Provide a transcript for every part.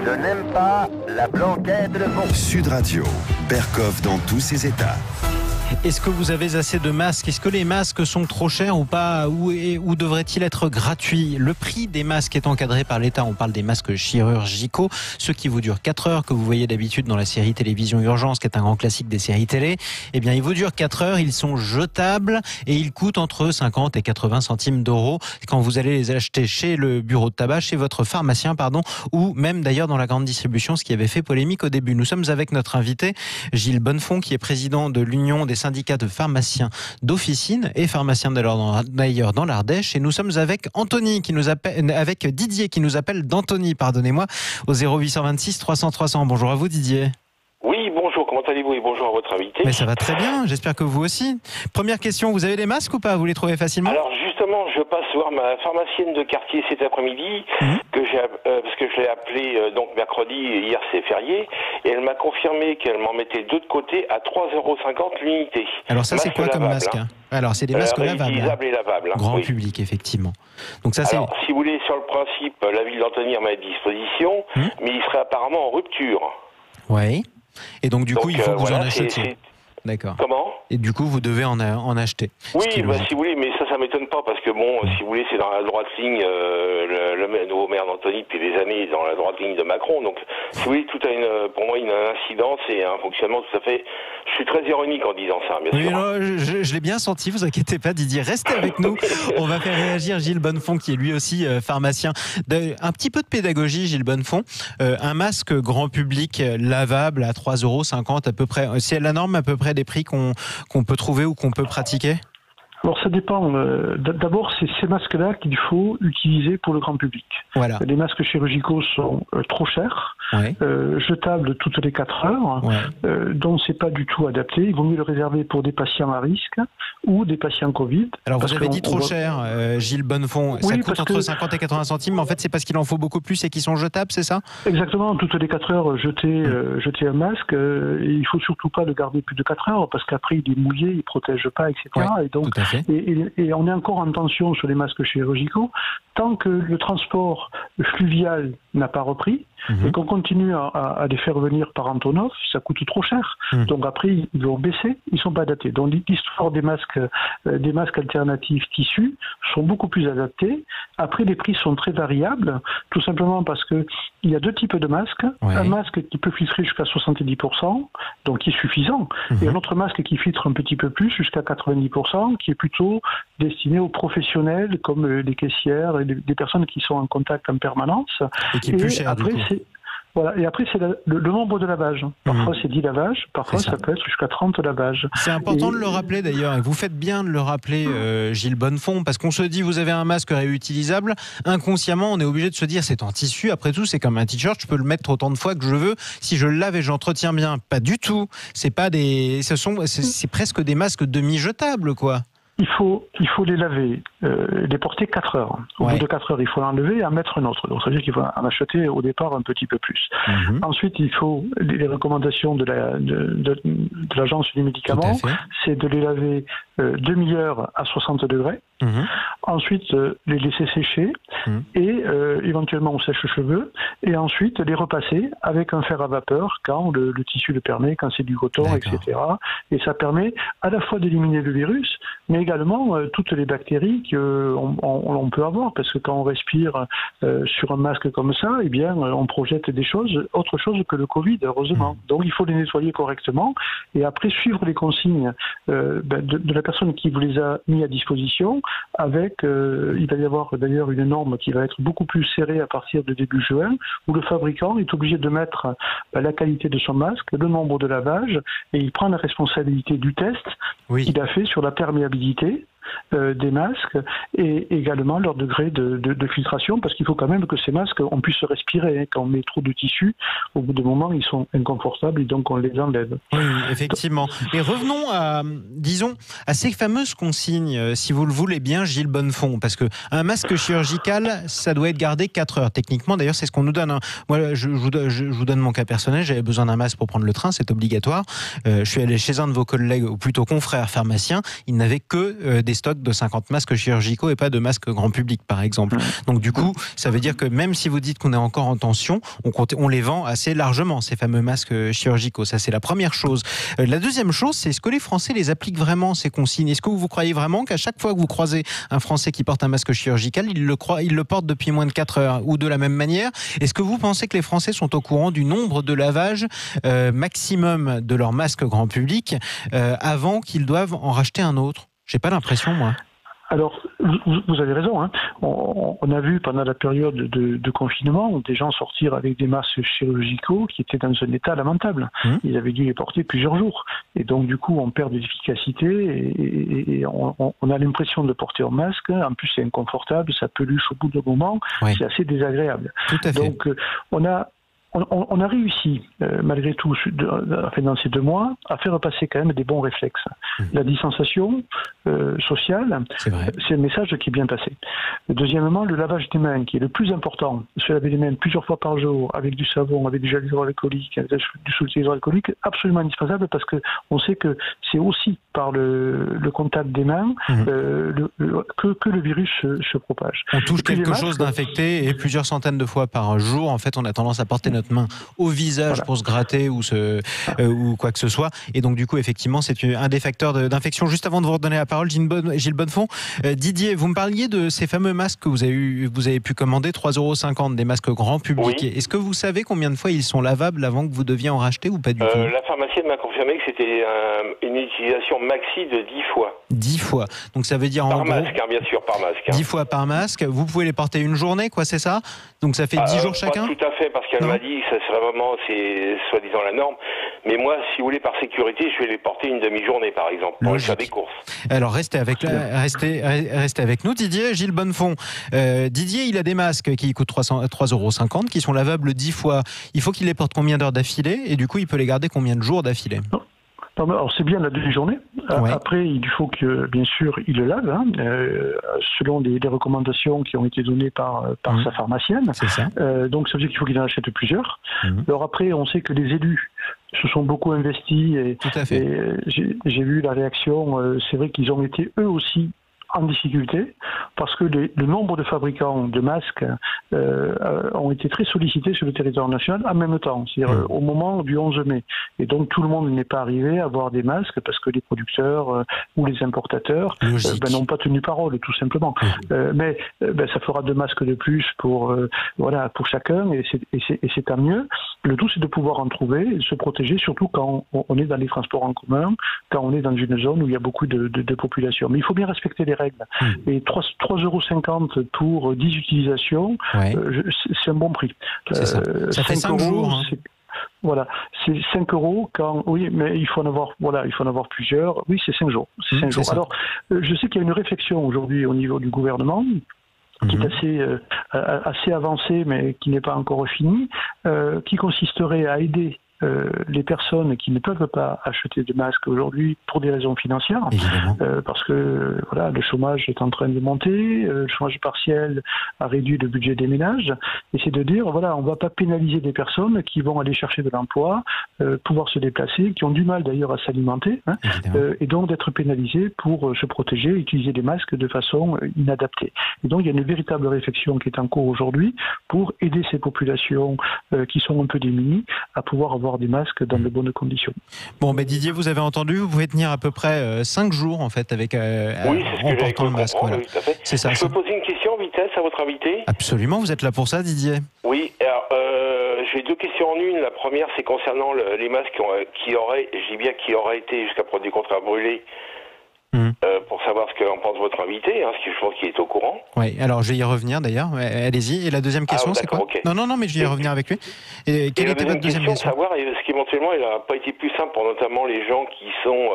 Je n'aime pas la blanquette de fond. Sud Radio, Bercoff dans tous ses états. Est-ce que vous avez assez de masques ? Est-ce que les masques sont trop chers ou pas ? Ou devrait-il être gratuit ? Le prix des masques est encadré par l'État. On parle des masques chirurgicaux, ceux qui vous durent 4 heures, que vous voyez d'habitude dans la série télévision Urgence, qui est un grand classique des séries télé. Eh bien, ils vous durent 4 heures, ils sont jetables et ils coûtent entre 50 et 80 centimes d'euros quand vous allez les acheter chez le bureau de tabac, chez votre pharmacien, ou même d'ailleurs dans la grande distribution, ce qui avait fait polémique au début. Nous sommes avec notre invité, Gilles Bonnefond, qui est président de l'Union des syndicats de pharmaciens d'officine et pharmacien d'ailleurs dans l'Ardèche. Et nous sommes avec Didier qui nous appelle d'Antony, pardonnez-moi, au 0826 300 300. Bonjour à vous Didier. Oui, bonjour, comment allez-vous et bonjour à votre invité. Mais ça va très bien, j'espère que vous aussi. Première question, vous avez des masques ou pas ? Vous les trouvez facilement ? Alors justement, je passe voir ma pharmacienne de quartier cet après-midi, parce que je l'ai appelée donc mercredi, hier c'est férié, et elle m'a confirmé qu'elle m'en mettait deux de côté à 3,50 € l'unité. Alors ça c'est quoi comme masque ? Alors c'est des masques lavables. Réutilisables et lavables. Grand public, effectivement. Donc ça, alors, si vous voulez, sur le principe, la ville d'Antony en met à disposition, mais il serait apparemment en rupture. Oui. Et donc du coup, il faut que vous en achetiez. D'accord. Comment ? Et du coup, vous devez en acheter. Oui, si vous voulez, mais ça m'étonne pas, parce que si vous voulez, c'est dans la droite ligne, le nouveau maire d'Antony depuis des années, dans la droite ligne de Macron. Donc, si vous voulez, tout a pour moi une incidence et un fonctionnement tout à fait. Je suis très ironique en disant ça, bien sûr. Non, je l'ai bien senti, vous inquiétez pas, Didier. Restez avec nous. On va faire réagir Gilles Bonnefond, qui est lui aussi pharmacien. Un petit peu de pédagogie, Gilles Bonnefond. Un masque grand public lavable à 3,50 € à peu près. C'est la norme à peu près des prix qu'on peut trouver ou qu'on peut pratiquer ? Alors ça dépend. D'abord, c'est ces masques-là qu'il faut utiliser pour le grand public. Voilà. Les masques chirurgicaux sont trop chers, jetables toutes les 4 heures, donc c'est pas du tout adapté. Il vaut mieux le réserver pour des patients à risque ou des patients Covid. Alors vous avez dit trop cher, Gilles Bonnefond. Ça coûte entre 50 et 80 centimes, mais en fait c'est parce qu'il en faut beaucoup plus et qu'ils sont jetables, c'est ça ? Exactement. Toutes les 4 heures, jeter un masque. Et il faut surtout pas le garder plus de 4 heures parce qu'après il est mouillé, il protège pas, etc. Ouais, et donc tout à fait. Et on est encore en tension sur les masques chirurgicaux tant que le transport fluvial n'a pas repris et qu'on continue à les faire venir par Antonov, ça coûte trop cher. Donc après, ils vont baisser, ils sont pas adaptés. Donc l'histoire des masques alternatifs tissus sont beaucoup plus adaptés. Après, les prix sont très variables, tout simplement parce que il y a deux types de masques. Un masque qui peut filtrer jusqu'à 70%, donc qui est suffisant, et un autre masque qui filtre un petit peu plus, jusqu'à 90%, qui est plutôt destiné aux professionnels comme les caissières et des personnes qui sont en contact en permanence. Et qui est plus cher, du coup. Voilà. Et après, c'est le nombre de lavages. Parfois, c'est 10 lavages. Parfois, ça peut être jusqu'à 30 lavages. C'est important de le rappeler, d'ailleurs. Et vous faites bien de le rappeler, Gilles Bonnefond, parce qu'on se dit, vous avez un masque réutilisable. Inconsciemment, on est obligé de se dire, c'est en tissu. Après tout, c'est comme un t-shirt. Je peux le mettre autant de fois que je veux. Si je le lave et j'entretiens bien, pas du tout. C'est presque des masques demi-jetables, quoi. Il faut les laver, les porter 4 heures. Au bout de 4 heures, il faut l'enlever et en mettre un autre. Donc ça veut dire qu'il faut en acheter au départ un petit peu plus. Ensuite, il faut les recommandations de l'agence du médicament, c'est de les laver demi-heure à 60 degrés. Ensuite, les laisser sécher et éventuellement au sèche-cheveux, et ensuite les repasser avec un fer à vapeur quand le tissu le permet, quand c'est du coton, etc. Et ça permet à la fois d'éliminer le virus, mais également toutes les bactéries qu'on peut avoir, parce que quand on respire sur un masque comme ça, eh bien, on projette autre chose que le Covid, heureusement. Donc il faut les nettoyer correctement, et après suivre les consignes de la personne qui vous les a mis à disposition. Il va y avoir d'ailleurs une norme qui va être beaucoup plus serrée à partir de début juin, où le fabricant est obligé de mettre la qualité de son masque, le nombre de lavages, et il prend la responsabilité du test qu'il a fait sur la perméabilité des masques et également leur degré de filtration, parce qu'il faut quand même que ces masques, on puisse respirer. Quand on met trop de tissu, au bout d'un moment, ils sont inconfortables et donc on les enlève. Oui, effectivement. Et revenons à ces fameuses consignes, si vous le voulez bien, Gilles Bonnefond, parce qu'un masque chirurgical, ça doit être gardé 4 heures. Techniquement, d'ailleurs, c'est ce qu'on nous donne. Moi, je vous donne mon cas personnel. J'avais besoin d'un masque pour prendre le train, c'est obligatoire. Je suis allé chez un de vos collègues, ou plutôt confrères pharmaciens. Il n'avait que des des stocks de 50 masques chirurgicaux et pas de masques grand public, par exemple. Donc du coup, ça veut dire que même si vous dites qu'on est encore en tension, on les vend assez largement, ces fameux masques chirurgicaux. Ça, c'est la première chose. La deuxième chose, c'est est-ce que les Français les appliquent vraiment, ces consignes? Est-ce que vous croyez vraiment qu'à chaque fois que vous croisez un Français qui porte un masque chirurgical, il le porte depuis moins de 4 heures? Ou de la même manière, est-ce que vous pensez que les Français sont au courant du nombre de lavages maximum de leur masque grand public avant qu'ils doivent en racheter un autre? J'ai pas l'impression, moi. Alors, vous avez raison. Hein. On a vu pendant la période de confinement des gens sortir avec des masques chirurgicaux qui étaient dans un état lamentable. Ils avaient dû les porter plusieurs jours. Et donc, du coup, on perd de l'efficacité et on a l'impression de porter un masque. En plus, c'est inconfortable, ça peluche au bout d'un moment. Oui. C'est assez désagréable. Tout à fait. Donc, on a réussi, malgré tout, dans ces 2 mois, à faire passer quand même des bons réflexes. La distanciation sociale, c'est un message qui est bien passé. Deuxièmement, le lavage des mains, qui est le plus important. Se laver les mains plusieurs fois par jour, avec du savon, avec du gel hydroalcoolique, avec du soutien hydroalcoolique, absolument indispensable, parce qu'on sait que c'est aussi par le contact des mains que le virus se propage. On touche quelque chose d'infecté et plusieurs centaines de fois par jour, en fait, on a tendance à porter notre main au visage pour se gratter ou quoi que ce soit. Et donc, du coup, effectivement, c'est un des facteurs d'infection. Juste avant de vous redonner la parole, Gilles Bonnefond, Didier, vous me parliez de ces fameux masques que vous avez pu commander, 3,50 €, des masques grand public. Oui. Est-ce que vous savez combien de fois ils sont lavables avant que vous deviez en racheter ou pas du tout? La pharmacienne m'a confirmé que c'était une utilisation maxi de 10 fois. 10 fois. Donc, ça veut dire par masque, bien sûr, par masque. 10 fois par masque. Vous pouvez les porter une journée, quoi, c'est ça? Donc, ça fait 10 jours chacun? Pas tout à fait, parce qu'elle m'a dit que ça serait vraiment, c'est soi-disant la norme. Mais moi, si vous voulez, par sécurité, je vais les porter une demi-journée, par exemple, pour faire des courses. Alors, restez avec nous, Didier. Gilles Bonnefond. Didier, il a des masques qui coûtent 3,50 €, qui sont lavables 10 fois. Il faut qu'il les porte combien d'heures d'affilée? Et du coup, il peut les garder combien de jours d'affilée? Alors c'est bien la demi-journée. Après, il faut que, bien sûr, il le lave, selon les recommandations qui ont été données par sa pharmacienne. C'est ça. Donc ça veut dire qu'il faut qu'il en achète plusieurs. Alors après, on sait que les élus se sont beaucoup investis et, tout à fait. Et j'ai vu la réaction. C'est vrai qu'ils ont été eux aussi en difficulté parce que le nombre de fabricants de masques ont été très sollicités sur le territoire national en même temps, c'est-à-dire au moment du 11 mai. Et donc tout le monde n'est pas arrivé à avoir des masques parce que les producteurs ou les importateurs n'ont pas tenu parole, tout simplement. Mais ça fera 2 masques de plus pour chacun et c'est tant mieux. Le tout, c'est de pouvoir en trouver et de se protéger, surtout quand on est dans les transports en commun, quand on est dans une zone où il y a beaucoup de population. Mais il faut bien respecter les règles. Et 3,50 € pour 10 utilisations, c'est un bon prix. C'est ça. Ça fait 5 jours. Voilà, c'est 5 € quand. Oui, mais il faut en avoir plusieurs. Oui, c'est 5 jours. C'est 5 jours. Alors, je sais qu'il y a une réflexion aujourd'hui au niveau du gouvernement qui est assez avancée, mais qui n'est pas encore finie, qui consisterait à aider les personnes qui ne peuvent pas acheter de masques aujourd'hui pour des raisons financières, parce que le chômage est en train de monter, le chômage partiel a réduit le budget des ménages, et c'est de dire on ne va pas pénaliser des personnes qui vont aller chercher de l'emploi, pouvoir se déplacer, qui ont du mal d'ailleurs à s'alimenter, et donc d'être pénalisés pour se protéger, utiliser des masques de façon inadaptée. Et donc il y a une véritable réflexion qui est en cours aujourd'hui pour aider ces populations qui sont un peu démunies à pouvoir avoir des masques dans de bonnes conditions. Bon, Didier, vous avez entendu, vous pouvez tenir à peu près 5 jours en fait avec en portant le masque. Voilà. Oui, tout à fait. C'est ça. Je peux poser une question, vitesse, à votre invité? Absolument, vous êtes là pour ça, Didier. Oui, alors j'ai 2 questions en une. La première, c'est concernant les masques qui auraient été jusqu'à preuve du contraire brûlés. Pour savoir ce qu'en pense votre invité, parce que je pense qu'il est au courant. Oui, alors je vais y revenir d'ailleurs. Allez-y. Et la deuxième question, c'est quoi? Non, mais je vais y revenir avec lui. Et quelle était votre deuxième question? Savoir est-ce qu'éventuellement il n'a pas été plus simple pour notamment les gens qui sont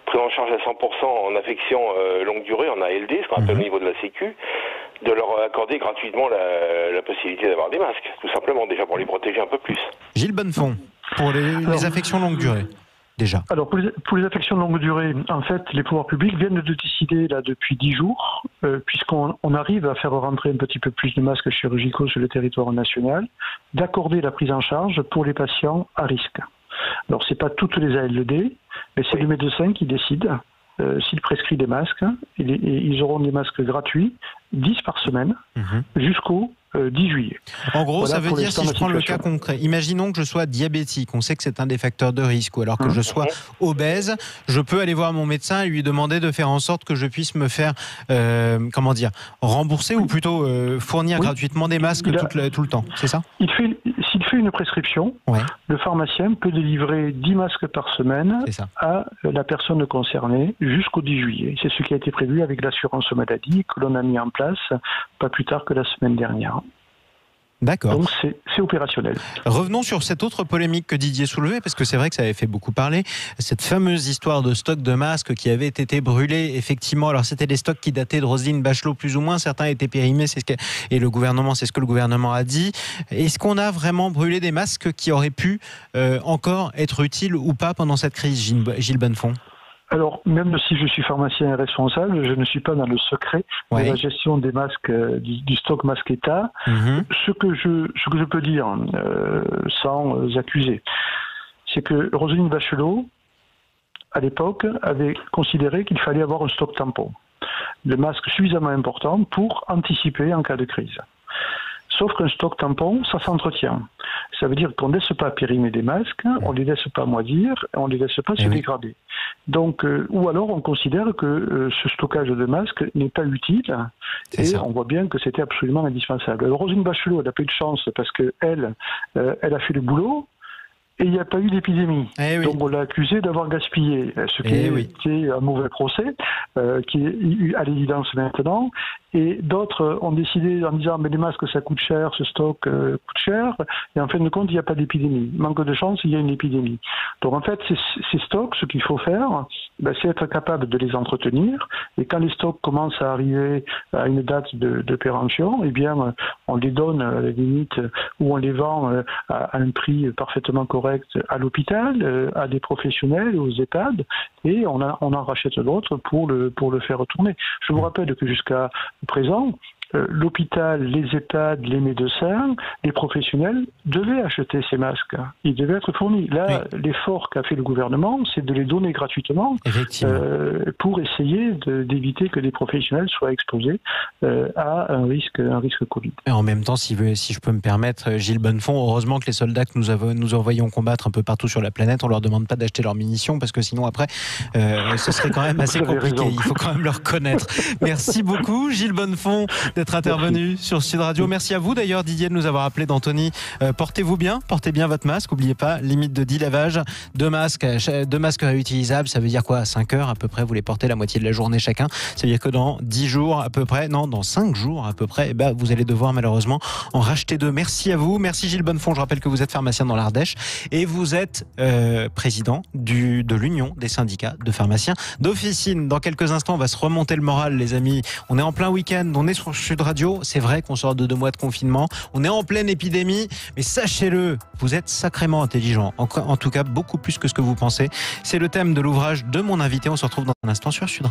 pris en charge à 100% en affection longue durée, en ALD, ce qu'on appelle au niveau de la Sécu, de leur accorder gratuitement la possibilité d'avoir des masques, tout simplement, déjà pour les protéger un peu plus. Gilles Bonnefond, pour les affections longue durée. Déjà. Alors pour les affections de longue durée, en fait, les pouvoirs publics viennent de décider là depuis 10 jours, puisqu'on arrive à faire rentrer un petit peu plus de masques chirurgicaux sur le territoire national, d'accorder la prise en charge pour les patients à risque. Alors c'est pas toutes les ALD, mais c'est le médecin qui décide s'il prescrit des masques, ils auront des masques gratuits, 10 par semaine, jusqu'au 10 juillet. En gros, voilà, ça veut dire, si je prends le cas concret, imaginons que je sois diabétique, on sait que c'est un des facteurs de risque, ou alors que je sois obèse, je peux aller voir mon médecin et lui demander de faire en sorte que je puisse me faire, rembourser ou plutôt fournir gratuitement des masques tout le temps, c'est ça? S'il fait une prescription, le pharmacien peut délivrer 10 masques par semaine à la personne concernée jusqu'au 10 juillet. C'est ce qui a été prévu avec l'assurance maladie que l'on a mis en place pas plus tard que la semaine dernière. D'accord. Donc c'est opérationnel. Revenons sur cette autre polémique que Didier soulevait, parce que c'est vrai que ça avait fait beaucoup parler, cette fameuse histoire de stock de masques qui avait été brûlé, effectivement. Alors c'était des stocks qui dataient de Roselyne Bachelot plus ou moins, certains étaient périmés, et le gouvernement, c'est ce que le gouvernement a dit. Est-ce qu'on a vraiment brûlé des masques qui auraient pu encore être utiles ou pas pendant cette crise, Gilles Bonnefond? Alors, même si je suis pharmacien et responsable, je ne suis pas dans le secret de la gestion des masques, du stock masque État. Ce que je peux dire, sans accuser, c'est que Roselyne Bachelot, à l'époque, avait considéré qu'il fallait avoir un stock tampon, de masques suffisamment important pour anticiper en cas de crise. Sauf qu'un stock tampon, ça s'entretient. Ça veut dire qu'on ne laisse pas périmer des masques, on ne les laisse pas moisir, on ne les laisse pas se dégrader. Donc, ou alors on considère que ce stockage de masques n'est pas utile, et on voit bien que c'était absolument indispensable. Alors, Roselyne Bachelot, elle a pas eu de chance parce qu'elle a fait le boulot, et il n'y a pas eu d'épidémie. Donc on l'a accusé d'avoir gaspillé, ce qui était un mauvais procès, qui est à l'évidence maintenant. Et d'autres ont décidé en disant mais les masques ça coûte cher, ce stock coûte cher, et en fin de compte il n'y a pas d'épidémie. Manque de chance, il y a une épidémie. Donc en fait ces stocks, ce qu'il faut faire, c'est être capable de les entretenir, et quand les stocks commencent à arriver à une date de péremption, eh bien on les donne à la limite, ou on les vend à un prix parfaitement correct à l'hôpital, à des professionnels, aux EHPAD, et on en rachète d'autres pour le faire retourner. Je vous rappelle que jusqu'à présent, l'hôpital, les EHPAD, les médecins, les professionnels devaient acheter ces masques. Ils devaient être fournis. Là, l'effort qu'a fait le gouvernement, c'est de les donner gratuitement pour essayer d'éviter que les professionnels soient exposés à un risque Covid. Et en même temps, si je peux me permettre, Gilles Bonnefond, heureusement que les soldats que nous envoyons combattre un peu partout sur la planète, on leur demande pas d'acheter leurs munitions, parce que sinon après, ce serait quand même assez compliqué. Il faut quand même le reconnaître. Merci beaucoup, Gilles Bonnefond, d'être intervenu sur Sud Radio. Merci à vous d'ailleurs, Didier, de nous avoir appelé d'Antony. Portez-vous bien, portez bien votre masque. N'oubliez pas, limite de 10 lavages, 2 masques réutilisables. Ça veut dire quoi? 5 heures à peu près, vous les portez la moitié de la journée chacun. Ça veut dire que dans 10 jours à peu près, dans 5 jours à peu près, vous allez devoir malheureusement en racheter 2. Merci à vous. Merci Gilles Bonnefond. Je rappelle que vous êtes pharmacien dans l'Ardèche et vous êtes président de l'Union des syndicats de pharmaciens d'officine. Dans quelques instants, on va se remonter le moral, les amis. On est en plein week-end, on est sur Sud Radio. C'est vrai qu'on sort de 2 mois de confinement. On est en pleine épidémie, mais sachez-le, vous êtes sacrément intelligent. En tout cas, beaucoup plus que ce que vous pensez. C'est le thème de l'ouvrage de mon invité. On se retrouve dans un instant sur Sud Radio.